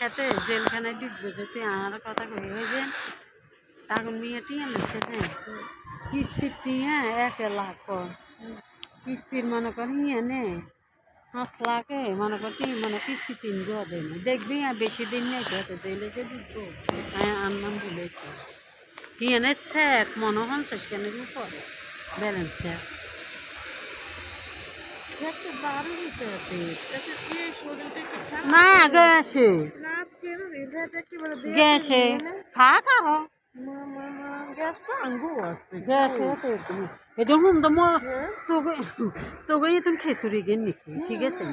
খেতে জেলখানায় ঢুকবে যে তুই আমার কথা কই ওই যে তখন মেয়ে টিয়া নেছে কিস্তির টিয়া 1 লাখ কিস্তির মনে কর নিয়ে নে 5 লাখে মনে কর মানে কিস্তি 3 গো দেয় দেখবি আর বেশি দিন নেই তো জেলে যে ঢুকবো হ্যাঁ আনলাম বলে টিয়া নে স্যাক মনে হন শেষ কেন পরে ব্যালেন্স স্যাক না গ্যাসে গ্যাসে খা কারো গ্যাস তো আঙ্গু আছে গ্যাসে এদের হুম তো তোকে তুমি খিচুড়ি গিয়ে নিছি ঠিক আছে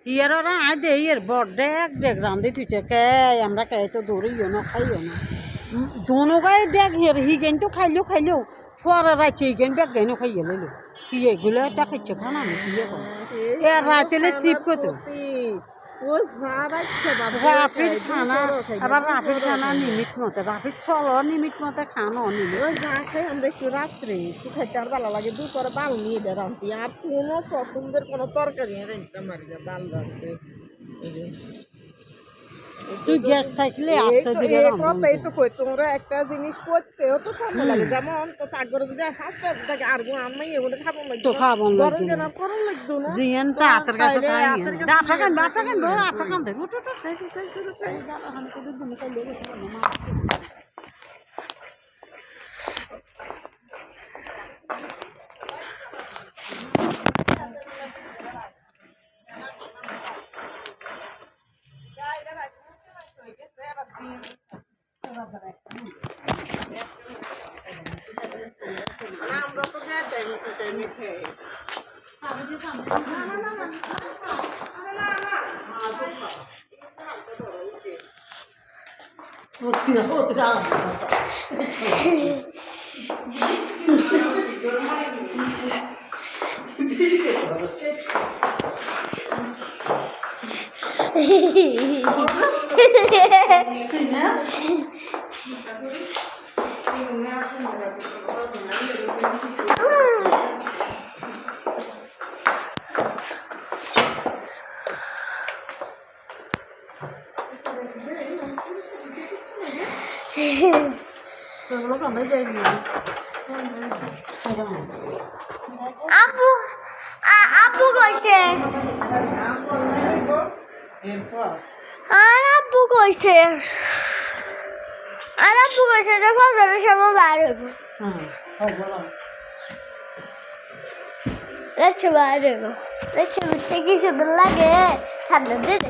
ইয়ার ওরা আয় দে ইয়ার বড় ডেক রান্ধে তুইছে কে আমরা কে তো দৌড়িও না খাইও না দোনো গায়ে ডেক হিয়ার হি গেন তো খাইলেও পরে রাইছে গেন ব্যাগ গেন খাইয়ে লইলো কি এগুলো টাকাচ্ছে খানা না কি এ রাতেলে সিপ কত রাফির খানা আবার রাফির খানা নিমিট মতো রাফির চলো নিমিট মতো খানো নিমিট ওই যা খাই আমরা একটু রাত্রে একটু খাইতে আর ভালো লাগে দুপুরে বাল নিয়ে বেড়ান্তি আর কোনো পছন্দের কোনো তরকারি রাখতাম আর বাল রাখতে তুই গ্যাস থাকলে আস্তে ধীরে কথাই তো কই তোমরা একটা জিনিস করতেও তো সময় লাগে যেমন তো পাকঘরে যদি হাসতে থাকে আর আমি এগুলো খাবো না তো খাবো না গরম কেন করুন লাগতো না জিয়ান তা আতের কাছে খাই আফ্রিকান আফ্রিকান দে উঠ সেই দাদা হান তো দুধ নিয়ে কাইলে গেছে না আমরা তো আপু আপু কইছে আর আপু কইছে যে ফজরের সময় বার হইব রেছে বার হইব রেছে উঠতে কি সুন্দর লাগে ঠান্ডা দিনে